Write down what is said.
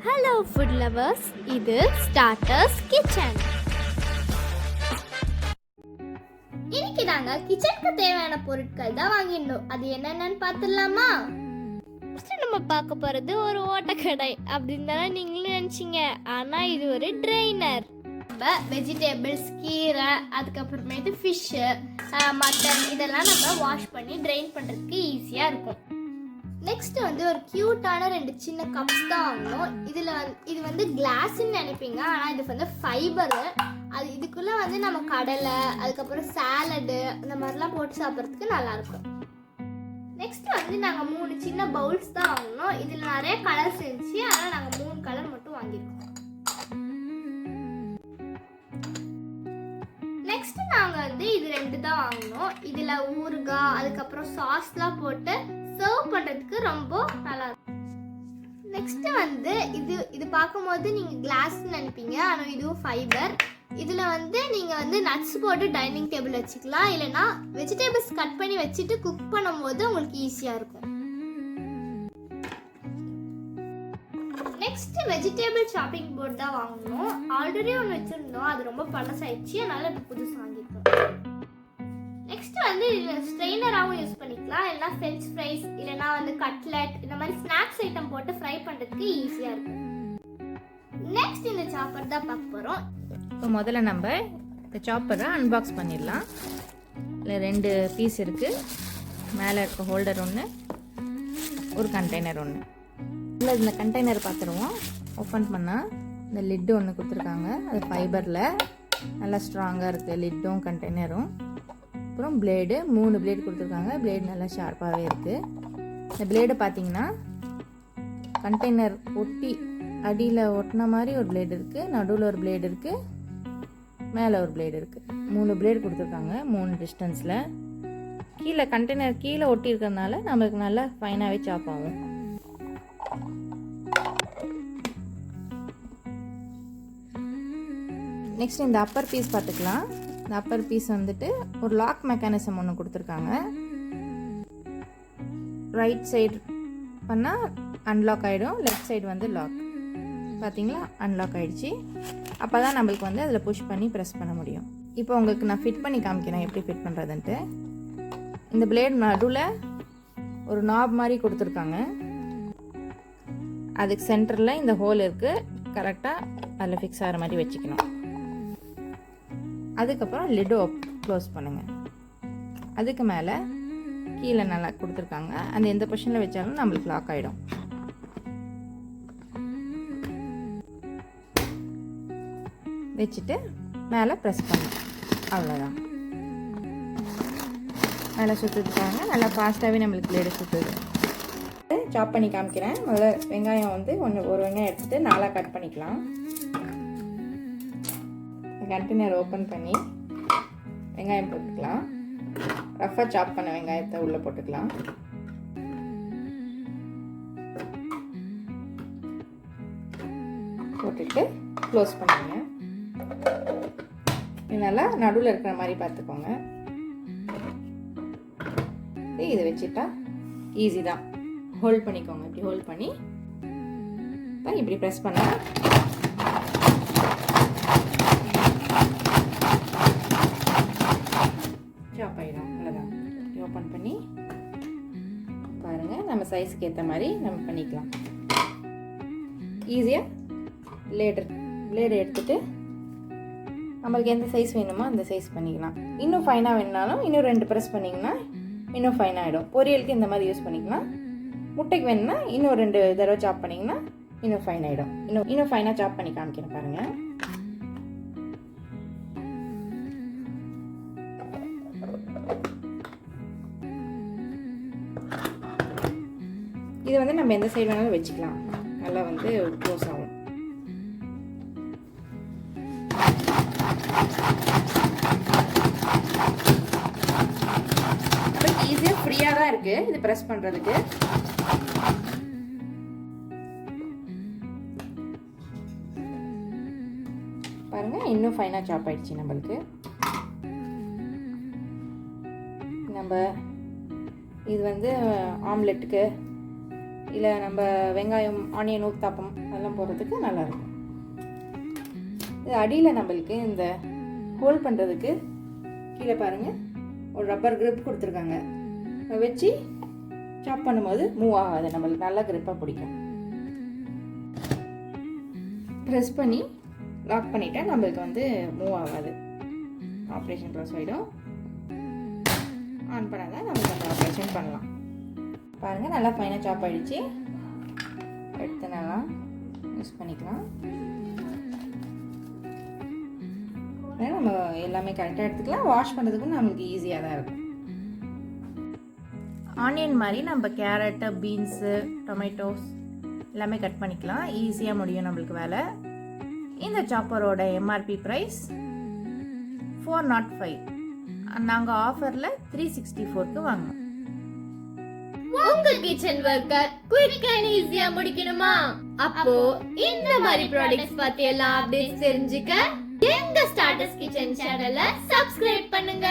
Hello food lovers, இது starters kitchen. இன்னைக்கு நாங்க கிச்சனுக்கு தேவையான பொருட்கள் தான் வாங்கிடணும். அது என்னென்னு பார்த்துடலாமா? நம்ம பார்க்க போறது ஒரு ஓட்டக்கடை அப்படின்னு தானே நீங்களும் நினைச்சீங்க. ஆனா இது ஒரு ட்ரைனர். வெஜிடபிள்ஸ், கீரை, அதுக்கப்புறமேட்டு ஃபிஷ்ஷு, மட்டன் இதெல்லாம் நம்ம வாஷ் பண்ணி ட்ரைன் பண்ணுறதுக்கு ஈஸியாக இருக்கும். நெக்ஸ்ட் வந்து ஒரு க்யூட்டான 2 சின்ன கப்ஸ் தான் வாங்கணும். இது வந்து கிளாஸ்ன்னு நினைப்பீங்க, ஆனால் இது வந்து ஃபைபரு. அது இதுக்குள்ளே வந்து நம்ம கடலை, அதுக்கப்புறம் சாலடு இந்த மாதிரிலாம் போட்டு சாப்பிட்றதுக்கு நல்லாயிருக்கும். நெக்ஸ்ட் வந்து நாங்கள் 3 சின்ன பவுல்ஸ் தான் வாங்கினோம். இதில் நிறைய கலர்ஸ் இருந்துச்சு, ஆனால் நாங்கள் 3 கலர் மட்டும் வாங்கியிருக்கோம். நெக்ஸ்ட் நாங்கள் வந்து இது 2 தான் வாங்கினோம். இதில் ஊறுகாய், அதுக்கப்புறம் சாஸ்லாம் போட்டு சர்வ் பண்ணுறதுக்கு ரொம்ப நல்லா இருக்கும். நெக்ஸ்ட் வந்து இது பார்க்கும்போது நீங்கள் கிளாஸ்ன்னு நினைப்பீங்க, ஆனால் இதுவும் ஃபைபர். இதில் வந்து நீங்கள் வந்து நட்ஸ் போட்டு டைனிங் டேபிள் வச்சுக்கலாம், இல்லைனா வெஜிடபிள்ஸ் கட் பண்ணி வச்சுட்டு குக் பண்ணும்போது உங்களுக்கு ஈஸியாக இருக்கும். நெக்ஸ்ட் வெஜிடபிள் சாப்பிங் போர்டு தான் வாங்கணும். ஆல்ரெடி ஒன்று வச்சுருந்தோம், அது ரொம்ப பழசாயிடுச்சு, அதனால இப்போ புதுசு வாங்கியிருக்கோம். நெக்ஸ்ட் வந்து இதில் ஸ்ட்ரெயினராகவும் யூஸ் பண்ணிக்கலாம், இல்லைனா ஃப்ரெஞ்ச் ஃப்ரைஸ், இல்லைனா வந்து கட்லெட், இந்த மாதிரி ஸ்நாக்ஸ் ஐட்டம் போட்டு ஃப்ரை பண்ணுறதுக்கு ஈஸியாக இருக்கும். நெக்ஸ்ட் இந்த சாப்பர் தான் பார்க்க போகிறோம். இப்போ முதல்ல நம்ம இந்த சாப்பரை அன்பாக்ஸ் பண்ணிடலாம். இதில் 2 பீஸ் இருக்குது. மேலே இருக்க ஹோல்டர் ஒன்று, ஒரு கண்டெய்னர் ஒன்று. இல்லை இந்த கண்டெய்னர் பார்த்துருவோம். ஓப்பன் பண்ணால் இந்த லிட்டு ஒன்று கொடுத்துருக்காங்க. அது ஃபைபரில் நல்லா ஸ்ட்ராங்காக இருக்குது, லிட்டும் கண்டெய்னரும். அப்புறம் பிளேடு 3 பிளேடு கொடுத்துருக்காங்க. பிளேடு நல்லா ஷார்ப்பாகவே இருக்குது. இந்த பிளேடை பார்த்தீங்கன்னா கண்டெய்னர் ஒட்டி அடியில் ஒட்டின மாதிரி ஒரு பிளேடு இருக்குது, நடுவில் ஒரு பிளேடு இருக்குது, மேலே ஒரு பிளேடு இருக்குது. 3 பிளேடு கொடுத்துருக்காங்க 3 டிஸ்டன்ஸில். கீழே கண்டெய்னர் கீழே ஒட்டி இருக்கிறதுனால நம்மளுக்கு நல்லா ஃபைனாகவே சாப் ஆகும். நெக்ஸ்ட் இந்த அப்பர் பீஸ் பார்த்துக்கலாம். இந்த அப்பர் பீஸ் வந்துட்டு ஒரு லாக் மெக்கானிசம் ஒன்று கொடுத்துருக்காங்க. ரைட் சைடு பண்ணால் அன்லாக் ஆகிடும், லெஃப்ட் சைடு வந்து லாக். பார்த்தீங்களா, அன்லாக் ஆகிடுச்சு. அப்போ தான் நம்மளுக்கு வந்து அதில் புஷ் பண்ணி ப்ரெஸ் பண்ண முடியும். இப்போ உங்களுக்கு நான் ஃபிட் பண்ணி காமிக்கிறேன் எப்படி ஃபிட் பண்ணுறதுன்ட்டு. இந்த பிளேட் நடுவில் ஒரு நாப் மாதிரி கொடுத்துருக்காங்க. அதுக்கு சென்டரில் இந்த ஹோல் இருக்குது. கரெக்டாக அதில் ஃபிக்ஸ் ஆகிற மாதிரி வச்சுக்கணும். அதுக்கப்புறம் லிட்டோ க்ளோஸ் பண்ணுங்கள். அதுக்கு மேலே கீழே நல்லா கொடுத்துருக்காங்க. அந்த எந்த பொசிஷனில் வச்சாலும் நம்மளுக்கு லாக் ஆகிடும். வச்சுட்டு மேலே ப்ரெஸ் பண்ணும், அவ்வளோதான். நல்லா சுற்றுதுக்காங்க. நல்லா ஃபாஸ்ட்டாகவே நம்மளுக்கு பிளேடு சுற்றுது. சாப் பண்ணி காமிக்கிறேன். முதல்ல வெங்காயம் வந்து ஒரு வெங்காயம் எடுத்துகிட்டு 4ஆக கட் பண்ணிக்கலாம். கண்டெய்னர் ஓப்பன் பண்ணி வெங்காயம் போட்டுக்கலாம். ரஃபாக சாப் பண்ண வெங்காயத்தை உள்ளே போட்டுக்கலாம். போட்டுட்டு க்ளோஸ் பண்ணுங்க. நல்லா நடுவில் இருக்கிற மாதிரி பார்த்துக்கோங்க. இதை வச்சுட்டா ஈஸி தான். ஹோல்ட் பண்ணிக்கோங்க. இப்படி ஹோல்ட் பண்ணி இப்படி ப்ரெஸ் பண்ண சாப் ஆகிடும். அவ்வளோதான். ஓப்பன் பண்ணி பாருங்கள், நம்ம சைஸுக்கு ஏற்ற மாதிரி நம்ம பண்ணிக்கலாம். ஈஸியாக பிளேடு எடுத்துகிட்டு நம்மளுக்கு எந்த சைஸ் வேணுமோ அந்த சைஸ் பண்ணிக்கலாம். இன்னும் ஃபைனாக வேணுனாலும் இன்னும் 2 ப்ரெஸ் பண்ணிங்கன்னா இன்னும் ஃபைனாகிடும். பொரியலுக்கு இந்த மாதிரி யூஸ் பண்ணிக்கலாம். முட்டைக்கு வேணும்னா இன்னும் 2 தடவை சாப் பண்ணிங்கன்னா இன்னும் ஃபைன் ஆகிடும். இன்னும் ஃபைனாக சாப் பண்ணி காமிக்கிறேன் பாருங்கள். இது வந்து நம்ம எந்த சைடு வேணாலும் வச்சுக்கலாம். நல்லா வந்து க்ளோஸ் ஆகும். ஈஸியாக ஃப்ரீயாக தான் இருக்குது இது ப்ரெஸ் பண்ணுறதுக்கு. பாருங்கள், இன்னும் ஃபைனாக சாப் ஆகிடுச்சு நம்மளுக்கு. நம்ம இது வந்து ஆம்லெட்டுக்கு இல்லை நம்ம வெங்காயம் ஆனியன் ஊத்தாப்பம் அதெல்லாம் போடுறதுக்கு நல்லாயிருக்கும். இது அடியில் நம்மளுக்கு இந்த ஹோல்ட் பண்ணுறதுக்கு கீழே பாருங்கள் ஒரு ரப்பர் கிரிப் கொடுத்துருக்காங்க. வச்சு சாப் பண்ணும்போது மூவ் ஆகாது, நம்மளுக்கு நல்லா கிரிப்பாக பிடிக்கும். ப்ரெஸ் பண்ணி லாக் பண்ணிட்டா நம்மளுக்கு மூவ் ஆகாது. ஆப்ரேஷன் க்ளோஸ் ஆகிடும். ஆன் பண்ணால் தான் நம்மளுக்கு அந்த ஆப்ரேஷன் பண்ணலாம். பாருங்கள் நல்லா ஃபைனாக சாப் ஆகிடுச்சு. எடுத்து நல்லா யூஸ் பண்ணிக்கலாம். நம்ம எல்லாமே கரெக்டாக எடுத்துக்கலாம். வாஷ் பண்ணுறதுக்கும் நம்மளுக்கு ஈஸியாக தான் இருக்கும். ஆனியன் மாதிரி நம்ம கேரட்டு, பீன்ஸு, டொமேட்டோஸ் எல்லாமே கட் பண்ணிக்கலாம். ஈஸியாக முடியும் நம்மளுக்கு வேலை. இந்த சாப்பரோட எம்ஆர்பி ப்ரைஸ் 405. நாங்கள் ஆஃபரில் 364க்கு வாங்கினோம். உங்க கிச்சன் ஒர்க்க குயிக்கா ஈஸியா முடிக்கணுமா? அப்போ இந்த மாதிரி ப்ராடக்ட்ஸ் பத்தி எல்லாம் அப்டேட்ஸ் தெரிஞ்சுக்க எங்க ஸ்டார்டர்ஸ் கிச்சன் சேனலை சப்ஸ்கிரைப் பண்ணுங்க.